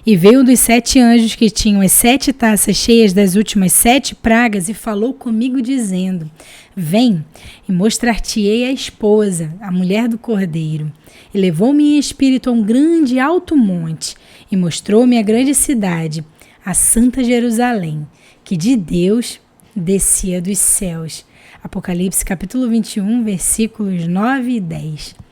E veio um dos 7 anjos que tinham as 7 taças cheias das últimas 7 pragas e falou comigo dizendo: Vem, e mostrar-te-ei a esposa, a mulher do Cordeiro. E levou-me em espírito a um grande e alto monte, e mostrou-me a grande cidade, a santa Jerusalém, que de Deus descia dos céus. Apocalipse capítulo 21, versículos 9 e 10.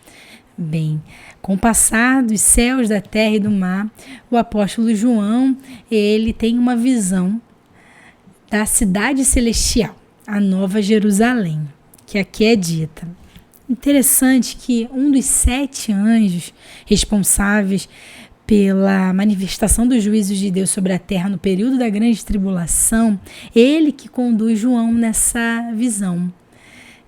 Bem, com o passar dos céus, da terra e do mar, o apóstolo João, ele tem uma visão da cidade celestial, a Nova Jerusalém, que aqui é dita. Interessante que um dos 7 anjos responsáveis pela manifestação dos juízos de Deus sobre a terra no período da grande tribulação, ele que conduz João nessa visão.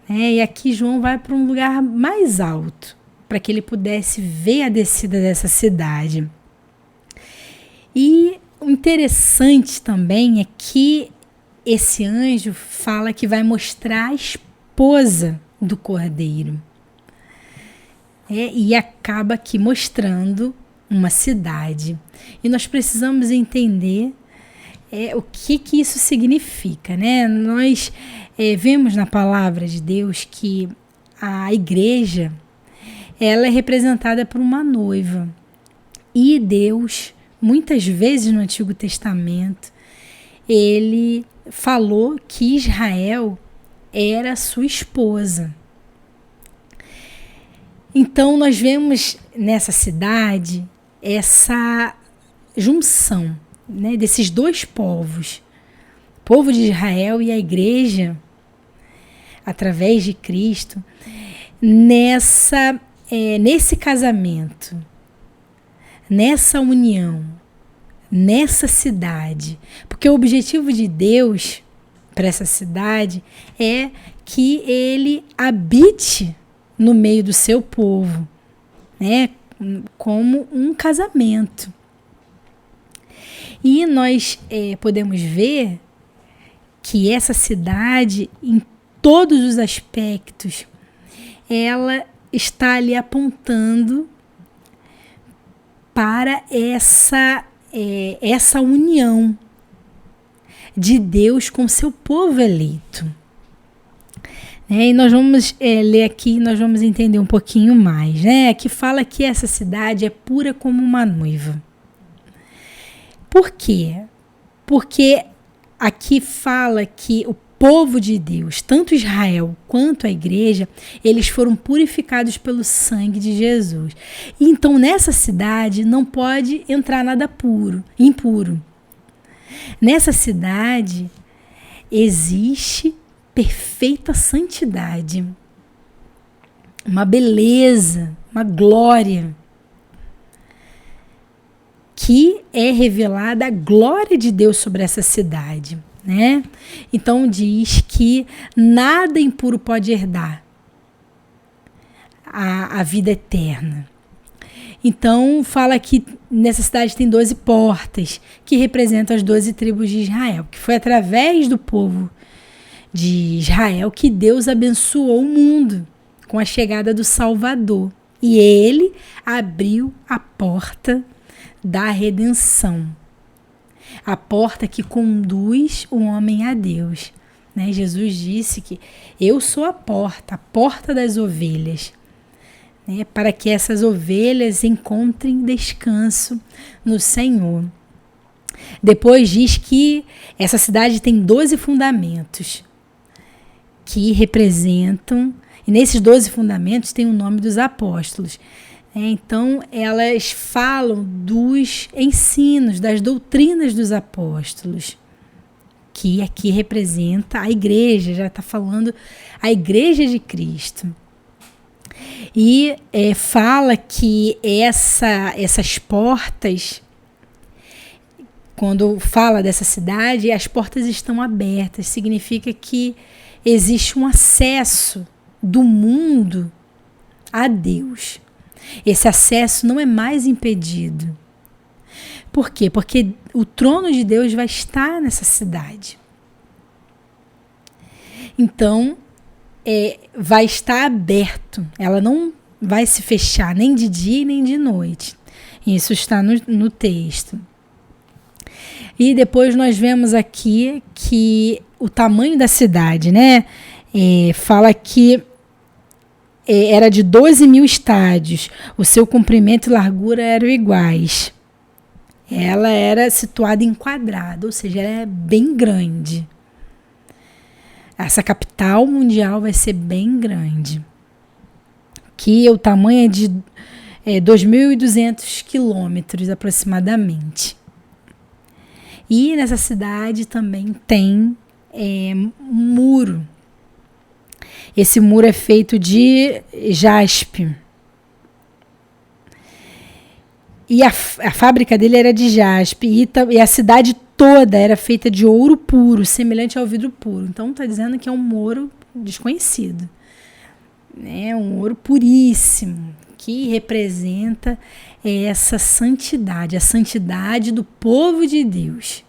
E aqui João vai para um lugar mais alto, para que ele pudesse ver a descida dessa cidade. E o interessante também é que esse anjo fala que vai mostrar a esposa do Cordeiro. E acaba aqui mostrando uma cidade. E nós precisamos entender o que isso significa, né? Nós vemos na palavra de Deus que a igreja, ela é representada por uma noiva. E Deus, muitas vezes no Antigo Testamento, ele falou que Israel era sua esposa. Então nós vemos nessa cidade essa junção, né, desses dois povos, o povo de Israel e a igreja, através de Cristo, nesse casamento, nessa união, nessa cidade. Porque o objetivo de Deus para essa cidade é que ele habite no meio do seu povo, né, como um casamento. E nós podemos ver que essa cidade, em todos os aspectos, ela está ali apontando para essa união de Deus com seu povo eleito. E nós vamos ler aqui, nós vamos entender um pouquinho mais, né? Que fala que essa cidade é pura como uma noiva. Por quê? Porque aqui fala que o povo de Deus, tanto Israel quanto a igreja, eles foram purificados pelo sangue de Jesus. Então, nessa cidade não pode entrar nada impuro. Nessa cidade existe perfeita santidade, uma beleza, uma glória, que é revelada a glória de Deus sobre essa cidade, né? Então diz que nada impuro pode herdar a vida eterna. Então fala que nessa cidade tem 12 portas, que representam as 12 tribos de Israel, que foi através do povo de Israel que Deus abençoou o mundo com a chegada do Salvador. E ele abriu a porta da redenção, a porta que conduz o homem a Deus, né? Jesus disse que eu sou a porta das ovelhas, né? Para que essas ovelhas encontrem descanso no Senhor. Depois diz que essa cidade tem 12 fundamentos que representam, e nesses 12 fundamentos tem o nome dos apóstolos. Então, elas falam dos ensinos, das doutrinas dos apóstolos, que aqui representa a igreja, já está falando a igreja de Cristo. E fala que essas portas, quando fala dessa cidade, as portas estão abertas, significa que existe um acesso do mundo a Deus. Esse acesso não é mais impedido. Por quê? Porque o trono de Deus vai estar nessa cidade. Então, vai estar aberto. Ela não vai se fechar nem de dia nem de noite. Isso está no texto. E depois nós vemos aqui que o tamanho da cidade, né? Fala que era de 12.000 estádios. O seu comprimento e largura eram iguais. Ela era situada em quadrado, ou seja, ela é bem grande. Essa capital mundial vai ser bem grande. Que o tamanho é de 2.200 quilômetros aproximadamente. E nessa cidade também tem um muro. Esse muro é feito de jaspe. E a fábrica dele era de jaspe. E a cidade toda era feita de ouro puro, semelhante ao vidro puro. Então está dizendo que é um ouro desconhecido. Um ouro puríssimo, que representa essa santidade, a santidade do povo de Deus.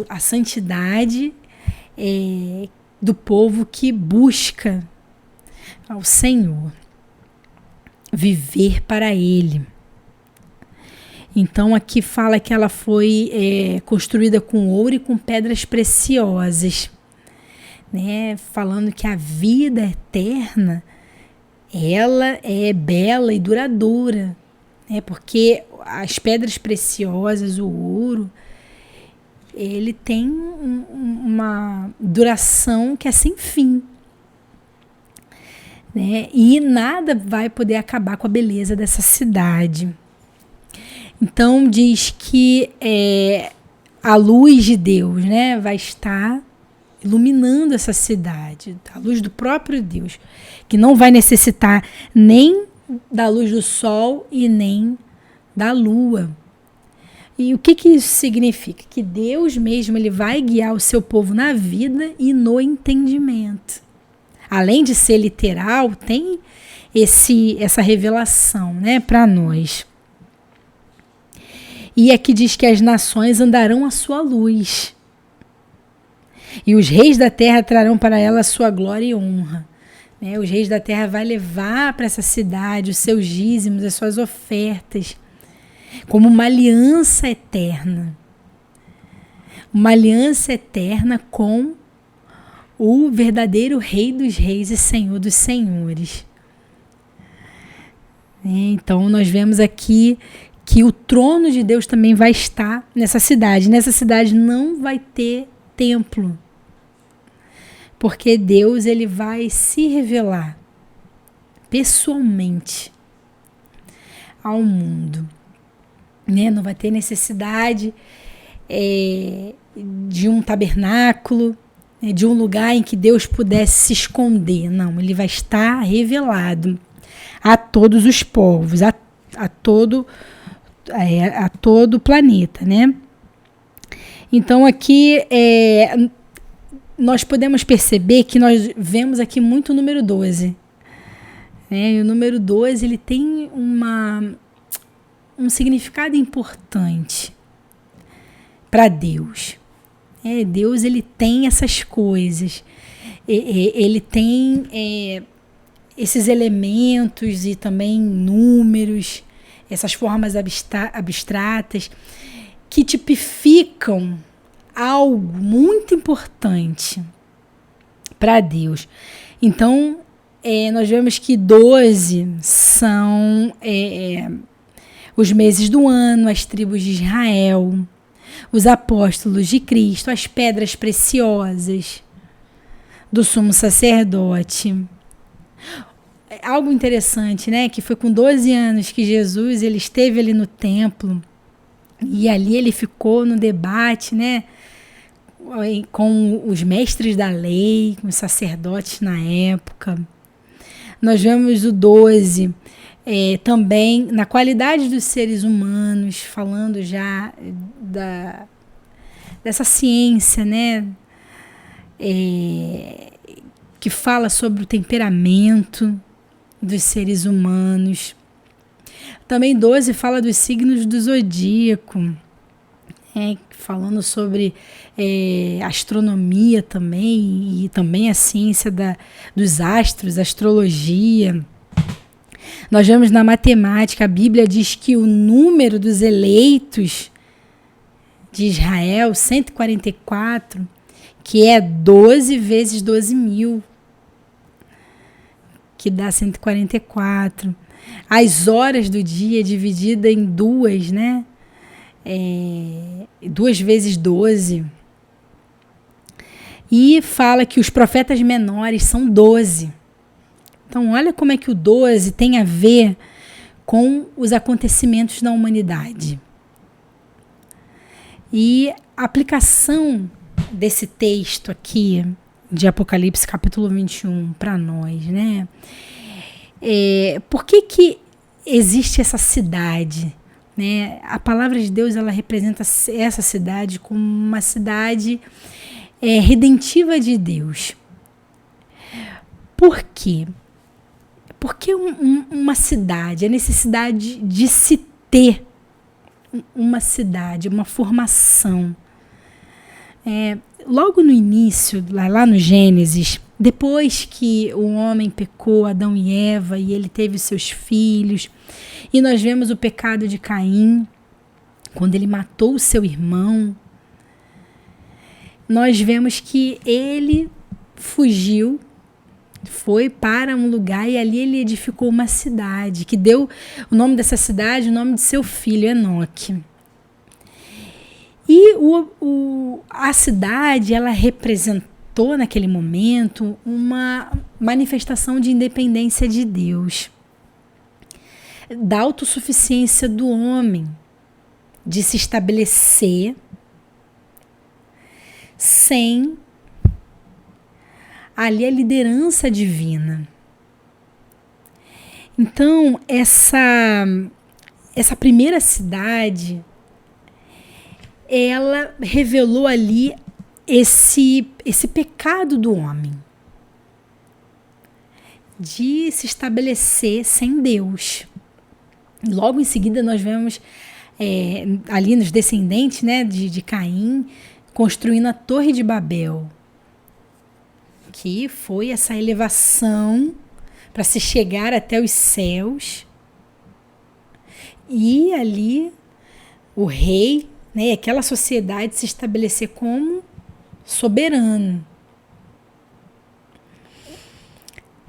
A santidade do povo que busca ao Senhor, viver para Ele. Então aqui fala que ela foi construída com ouro e com pedras preciosas, né? Falando que a vida eterna, ela é bela e duradoura, né? Porque as pedras preciosas, o ouro, ele tem uma duração que é sem fim, né? E nada vai poder acabar com a beleza dessa cidade. Então diz que a luz de Deus, né, vai estar iluminando essa cidade, a luz do próprio Deus, que não vai necessitar nem da luz do sol e nem da lua. E o que isso significa? Que Deus mesmo ele vai guiar o seu povo na vida e no entendimento. Além de ser literal, tem essa revelação, né, para nós. E aqui diz que as nações andarão à sua luz. E os reis da terra trarão para ela a sua glória e honra. Né? Os reis da terra vão levar para essa cidade os seus dízimos, as suas ofertas, como uma aliança eterna. Uma aliança eterna com o verdadeiro Rei dos Reis e Senhor dos Senhores. Então nós vemos aqui que o trono de Deus também vai estar nessa cidade. Nessa cidade não vai ter templo, porque Deus ele vai se revelar pessoalmente ao mundo, né? Não vai ter necessidade de um tabernáculo, né? De um lugar em que Deus pudesse se esconder. Não, ele vai estar revelado a todos os povos, a todo o planeta, né? Então aqui nós podemos perceber que nós vemos aqui muito o número 12. E o número 12 ele tem um significado importante para Deus. Deus ele tem essas coisas, ele tem esses elementos e também números, essas formas abstratas que tipificam algo muito importante para Deus. Então, nós vemos que 12 são os meses do ano, as tribos de Israel, os apóstolos de Cristo, as pedras preciosas do sumo sacerdote. Algo interessante, né? Que foi com 12 anos que Jesus ele esteve ali no templo e ali ele ficou no debate, né? Com os mestres da lei, com os sacerdotes na época. Nós vemos o 12 também na qualidade dos seres humanos, falando já dessa ciência, né? Que fala sobre o temperamento dos seres humanos. Também 12 fala dos signos do zodíaco, falando sobre astronomia também, e também a ciência dos astros, astrologia. Nós vemos na matemática, a Bíblia diz que o número dos eleitos de Israel, 144, que é 12 vezes 12 mil, que dá 144. As horas do dia dividida em duas, né? 2 vezes 12. E fala que os profetas menores são 12. Então, olha como é que o 12 tem a ver com os acontecimentos da humanidade. E a aplicação desse texto aqui, de Apocalipse capítulo 21, para nós, né? Por que existe essa cidade? Né? A palavra de Deus, ela representa essa cidade como uma cidade redentiva de Deus. Por quê? Porque uma cidade, a necessidade de se ter uma cidade, uma formação. Logo no início, lá no Gênesis, depois que o homem pecou, Adão e Eva, e ele teve seus filhos, e nós vemos o pecado de Caim, quando ele matou o seu irmão, nós vemos que ele fugiu, foi para um lugar e ali ele edificou uma cidade, que deu o nome dessa cidade, o nome de seu filho, Enoque. E a cidade, ela representou naquele momento uma manifestação de independência de Deus, da autossuficiência do homem, de se estabelecer sem ali a liderança divina. Então, essa primeira cidade, ela revelou ali esse pecado do homem, de se estabelecer sem Deus. Logo em seguida nós vemos ali nos descendentes, né, de Caim, construindo a Torre de Babel, que foi essa elevação para se chegar até os céus. E ali o rei, né, aquela sociedade se estabelecer como soberano.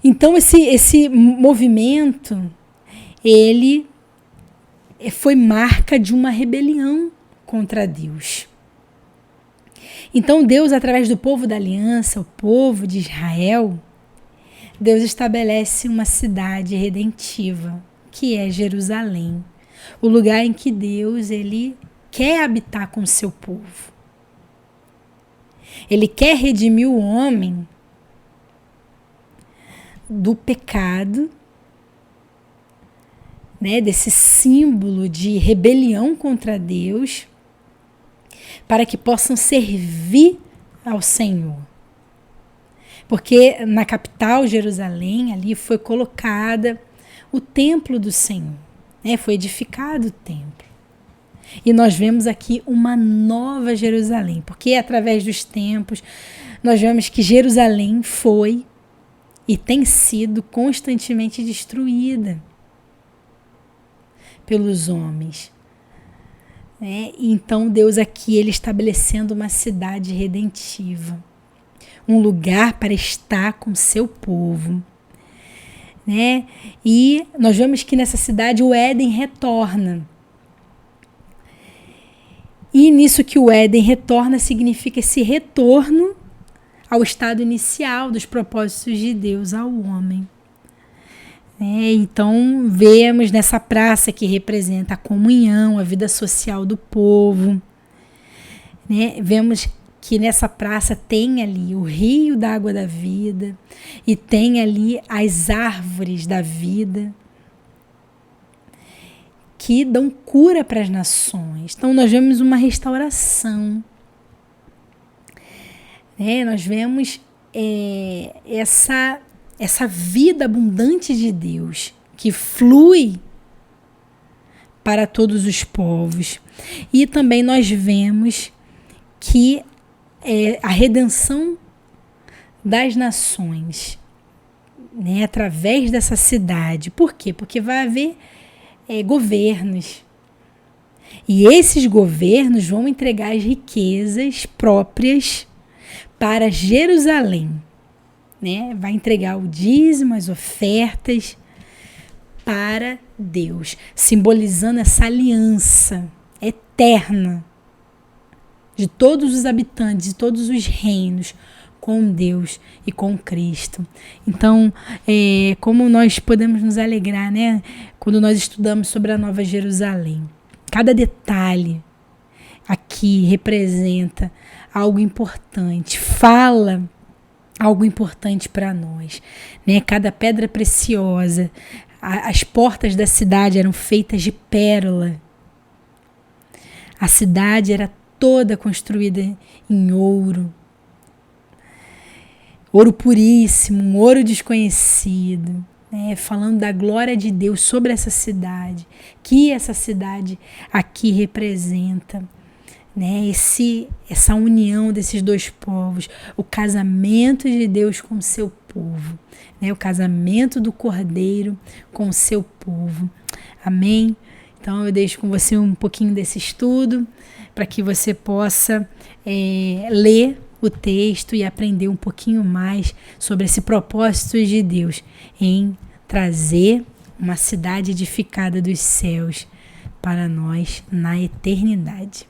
Então esse movimento, ele foi marca de uma rebelião contra Deus. Então Deus, através do povo da aliança, o povo de Israel, Deus estabelece uma cidade redentiva, que é Jerusalém, o lugar em que Deus, ele quer habitar com o seu povo. Ele quer redimir o homem do pecado, né, desse símbolo de rebelião contra Deus, para que possam servir ao Senhor. Porque na capital, Jerusalém, ali foi colocada o templo do Senhor, né? Foi edificado o templo. E nós vemos aqui uma nova Jerusalém, porque através dos tempos nós vemos que Jerusalém foi e tem sido constantemente destruída pelos homens. Então Deus aqui, ele estabelecendo uma cidade redentiva, um lugar para estar com seu povo, né? E nós vemos que nessa cidade o Éden retorna. E nisso que o Éden retorna significa esse retorno ao estado inicial dos propósitos de Deus ao homem. Então vemos nessa praça que representa a comunhão, a vida social do povo, né? Vemos que nessa praça tem ali o rio da água da vida e tem ali as árvores da vida que dão cura para as nações. Então nós vemos uma restauração, né? Nós vemos essa vida abundante de Deus que flui para todos os povos. E também nós vemos que a redenção das nações, né, através dessa cidade. Por quê? Porque vai haver governos. E esses governos vão entregar as riquezas próprias para Jerusalém, né? Vai entregar o dízimo, as ofertas para Deus, simbolizando essa aliança eterna de todos os habitantes, de todos os reinos, com Deus e com Cristo. Então, como nós podemos nos alegrar, né? Quando nós estudamos sobre a Nova Jerusalém. Cada detalhe aqui representa algo importante, fala algo importante para nós, né? Cada pedra preciosa, as portas da cidade eram feitas de pérola. A cidade era toda construída em ouro. Ouro puríssimo, um ouro desconhecido, né? Falando da glória de Deus sobre essa cidade, que essa cidade aqui representa, né? Essa união desses dois povos, o casamento de Deus com o seu povo, né? O casamento do Cordeiro com o seu povo. Amém? Então eu deixo com você um pouquinho desse estudo, para que você possa ler o texto e aprender um pouquinho mais sobre esse propósito de Deus em trazer uma cidade edificada dos céus para nós na eternidade.